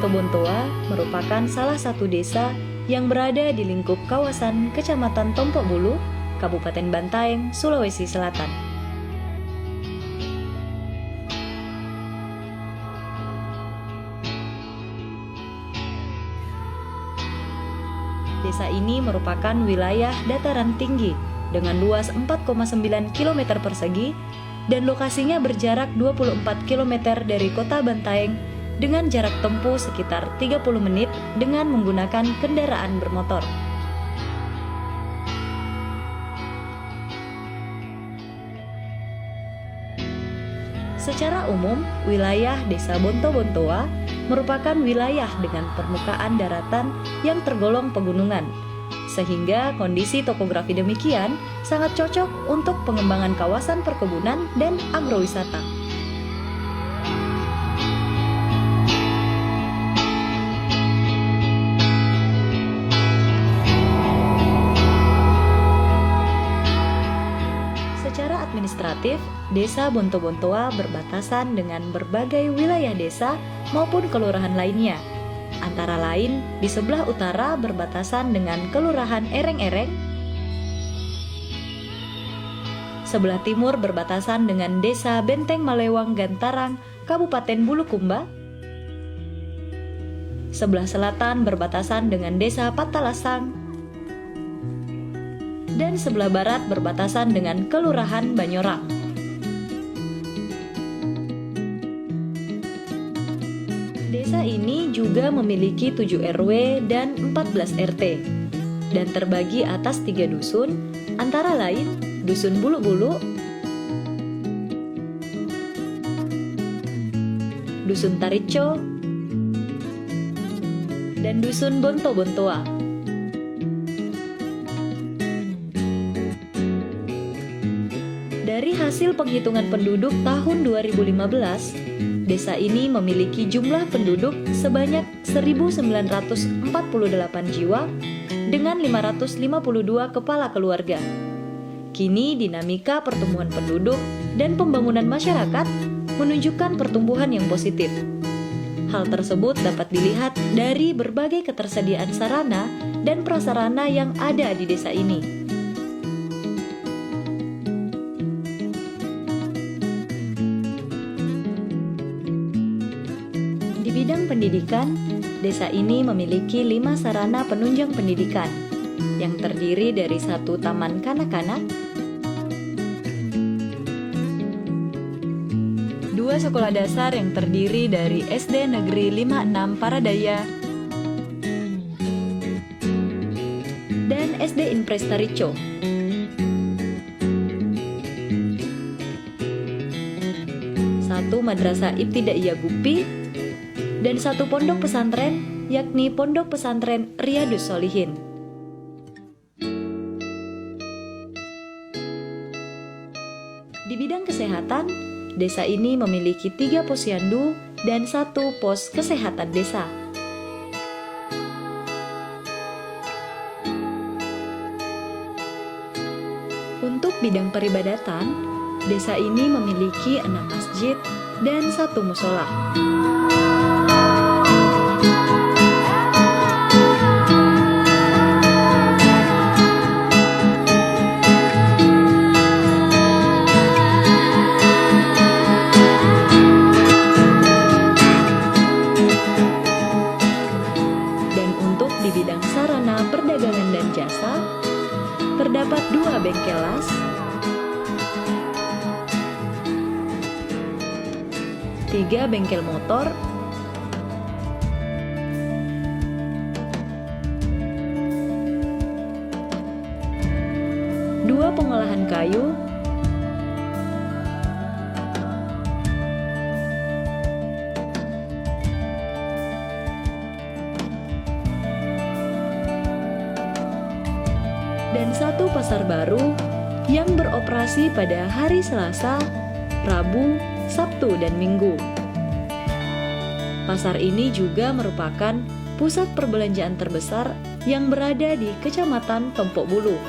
Bonto-Bontoa merupakan salah satu desa yang berada di lingkup kawasan Kecamatan Tompok Bulu, Kabupaten Bantaeng, Sulawesi Selatan. Desa ini merupakan wilayah dataran tinggi dengan luas 4,9 km persegi dan lokasinya berjarak 24 km dari kota Bantaeng dengan jarak tempuh sekitar 30 menit dengan menggunakan kendaraan bermotor. Secara umum, wilayah Desa Bonto-Bontoa merupakan wilayah dengan permukaan daratan yang tergolong pegunungan, sehingga kondisi topografi demikian sangat cocok untuk pengembangan kawasan perkebunan dan agrowisata. Secara administratif, Desa Bonto-Bontoa berbatasan dengan berbagai wilayah desa maupun kelurahan lainnya. Antara lain, di sebelah utara berbatasan dengan Kelurahan Ereng-Ereng, sebelah timur berbatasan dengan Desa Benteng Malewang Gantarang, Kabupaten Bulukumba, sebelah selatan berbatasan dengan Desa Patalasang, dan sebelah barat berbatasan dengan Kelurahan Banyorang. Desa ini juga memiliki 7 RW dan 14 RT, dan terbagi atas 3 dusun, antara lain Dusun Bulu-Bulu, Dusun Tarico, dan Dusun Bonto-Bontoa. Dari hasil penghitungan penduduk tahun 2015, desa ini memiliki jumlah penduduk sebanyak 1.948 jiwa dengan 552 kepala keluarga. Kini dinamika pertumbuhan penduduk dan pembangunan masyarakat menunjukkan pertumbuhan yang positif. Hal tersebut dapat dilihat dari berbagai ketersediaan sarana dan prasarana yang ada di desa ini. Di bidang pendidikan, desa ini memiliki 5 sarana penunjang pendidikan yang terdiri dari 1 taman kanak-kanak, 2 sekolah dasar yang terdiri dari SD Negeri 56 Paradaya dan SD Impres Tarico, 1 Madrasah Ibtidaiyah Gupi, dan 1 pondok pesantren, yakni Pondok Pesantren Riyadus Sholihin. Di bidang kesehatan, desa ini memiliki 3 posyandu dan 1 pos kesehatan desa. Untuk bidang peribadatan, desa ini memiliki 6 masjid dan 1 musola. Di bidang sarana perdagangan dan jasa, terdapat 2 bengkel las, 3 bengkel motor, 2 pengolahan kayu, 1 pasar baru yang beroperasi pada hari Selasa, Rabu, Sabtu, dan Minggu. Pasar ini juga merupakan pusat perbelanjaan terbesar yang berada di Kecamatan Tompok Bulu.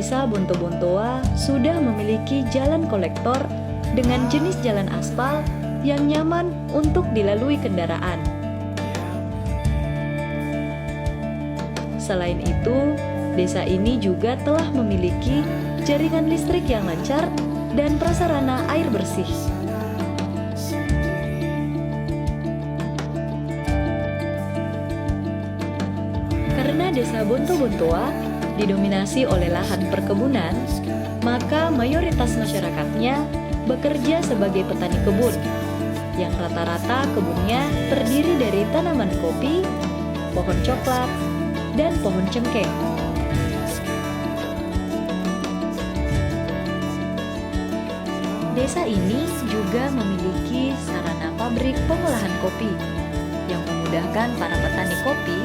Desa Bontobontoa sudah memiliki jalan kolektor dengan jenis jalan aspal yang nyaman untuk dilalui kendaraan. Selain itu, desa ini juga telah memiliki jaringan listrik yang lancar dan prasarana air bersih. Karena desa Bontobontoa didominasi oleh lahan perkebunan, maka mayoritas masyarakatnya bekerja sebagai petani kebun, yang rata-rata kebunnya terdiri dari tanaman kopi, pohon coklat, dan pohon cengkeh. Desa ini juga memiliki sarana pabrik pengolahan kopi yang memudahkan para petani kopi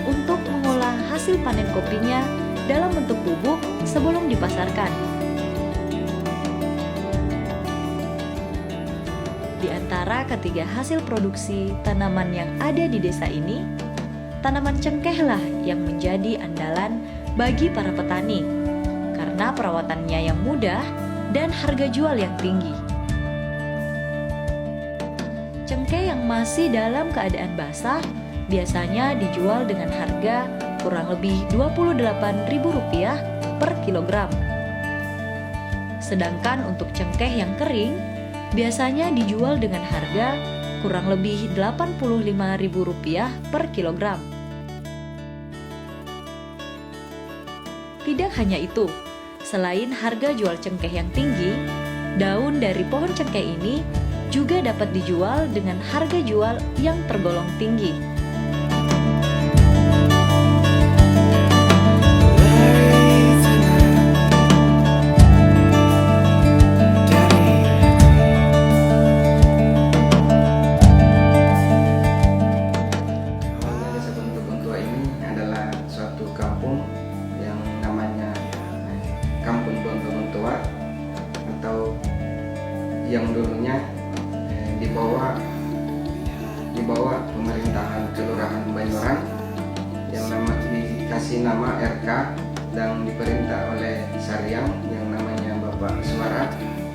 untuk mengolah hasil panen kopinya dalam bentuk bubuk sebelum dipasarkan. Di antara ketiga hasil produksi tanaman yang ada di desa ini, tanaman cengkehlah yang menjadi andalan bagi para petani karena perawatannya yang mudah dan harga jual yang tinggi. Cengkeh yang masih dalam keadaan basah biasanya dijual dengan harga kurang lebih Rp28.000 per kilogram. Sedangkan untuk cengkeh yang kering biasanya dijual dengan harga kurang lebih Rp85.000 per kilogram. Tidak hanya itu, selain harga jual cengkeh yang tinggi, daun dari pohon cengkeh ini juga dapat dijual dengan harga jual yang tergolong tinggi. Kampung Bontobontoa atau yang dulunya di bawah pemerintahan Kelurahan Banyoran yang dikasih nama RK dan diperintah oleh Sariang yang namanya Bapak Suara.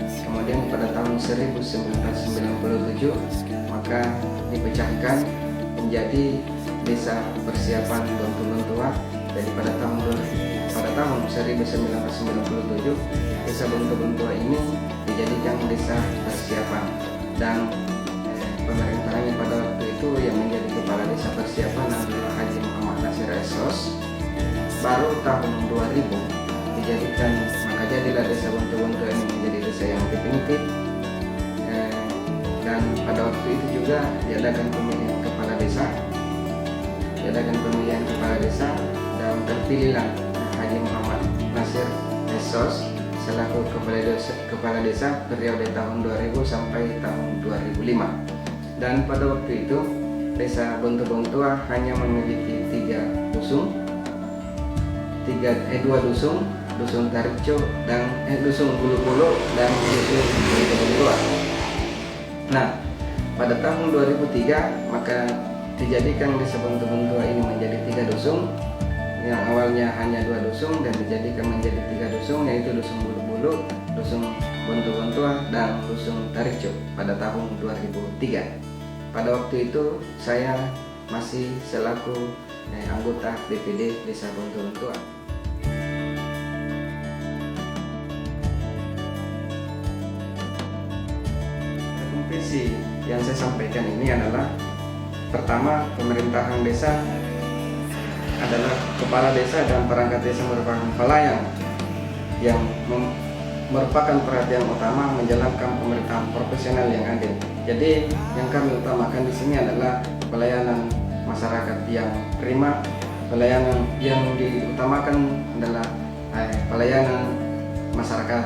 Kemudian pada tahun 1997 maka dipecahkan menjadi Desa Persiapan Bontobontoa. Jadi pada tahun 1997 Desa Bontobontoa ini dijadikan Desa Persiapan dan pemerintahannya pada waktu itu yang menjadi Kepala Desa Persiapan adalah Haji Muhammad Nasir Esos. Baru tahun 2000 dijadikan, maka jadilah Desa Bontobontoa ini menjadi desa yang definitif. Dan pada waktu itu juga diadakan pemilihan kepala desa dan terpilihlah Haji Muhammad Nasir Esos selaku kepala desa periode tahun 2000 sampai tahun 2005. Dan pada waktu itu Desa Bontobontoa hanya memiliki 2 dusun, dusun Tarikco dan dusun Bulu-Bulu dan dusun Bontobontoa. Nah, pada tahun 2003 maka dijadikan Desa Bontobontoa ini menjadi 3 dusun. Yang awalnya hanya 2 dusun dan dijadikan menjadi 3 dusun, yaitu dusun Bulu-Bulu, dusun Bontobontoa dan dusun Tarikco pada tahun 2003. Pada waktu itu saya masih selaku anggota DPD Desa Bontobontoa. Visi yang saya sampaikan ini adalah pertama, pemerintahan desa adalah kepala desa dan perangkat desa merupakan pelayan yang merupakan perhatian utama menjalankan pemerintahan profesional yang adil. Jadi yang kami utamakan di sini adalah pelayanan masyarakat yang prima, pelayanan yang diutamakan adalah pelayanan masyarakat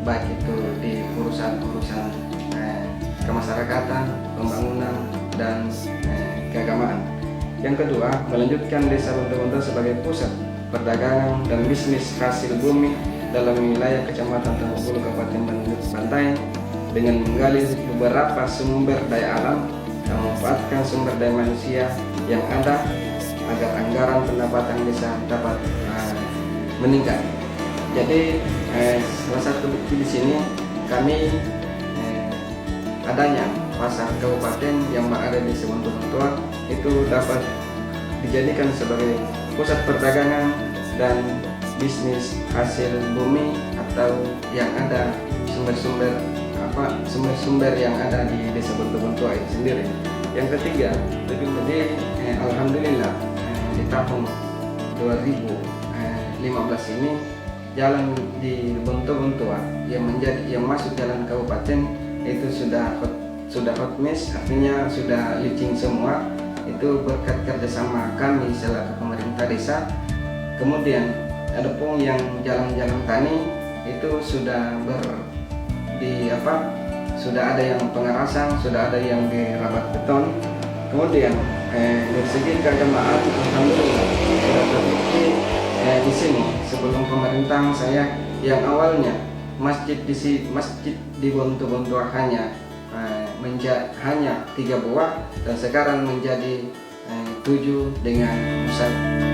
baik itu di urusan-urusan kemasyarakatan, pembangunan dan keagamaan. Yang kedua, melanjutkan Desa Bontobontoa sebagai pusat perdagangan dan bisnis hasil bumi dalam wilayah Kecamatan Tambak Bulu, Kabupaten Bandung Bantai dengan menggali beberapa sumber daya alam dan memanfaatkan sumber daya manusia yang ada agar anggaran pendapatan desa dapat meningkat. Jadi salah satu bukti di sini kami adanya pasar kabupaten yang berada di Desa Bonto Bontoa itu dapat dijadikan sebagai pusat perdagangan dan bisnis hasil bumi atau yang ada sumber-sumber yang ada di Desa Bonto Bontoa itu sendiri. Yang ketiga, lebih alhamdulillah di tahun 2015 ini jalan di Bonto Bontoa yang masuk jalan kabupaten itu sudah hot mess, artinya sudah licin semua. Itu berkat kerjasama kami selaku pemerintah desa. Kemudian ada pun yang jalan-jalan tani itu sudah sudah ada yang pengerasan, sudah ada yang dirabat beton. Kemudian dari segi keagamaan alhamdulillah sudah terbukti di sini sebelum pemerintahan saya yang awalnya masjid di Bonto Bontoa hanya 3 buah dan sekarang menjadi 7 dengan musala.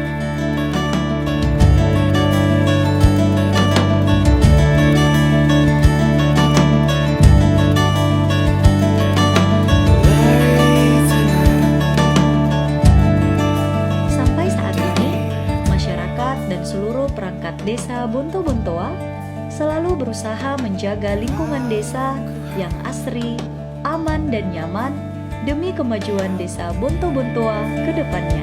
Desa Bonto Bontoa selalu berusaha menjaga lingkungan desa yang asri, aman dan nyaman demi kemajuan Desa Bonto Bontoa ke depannya.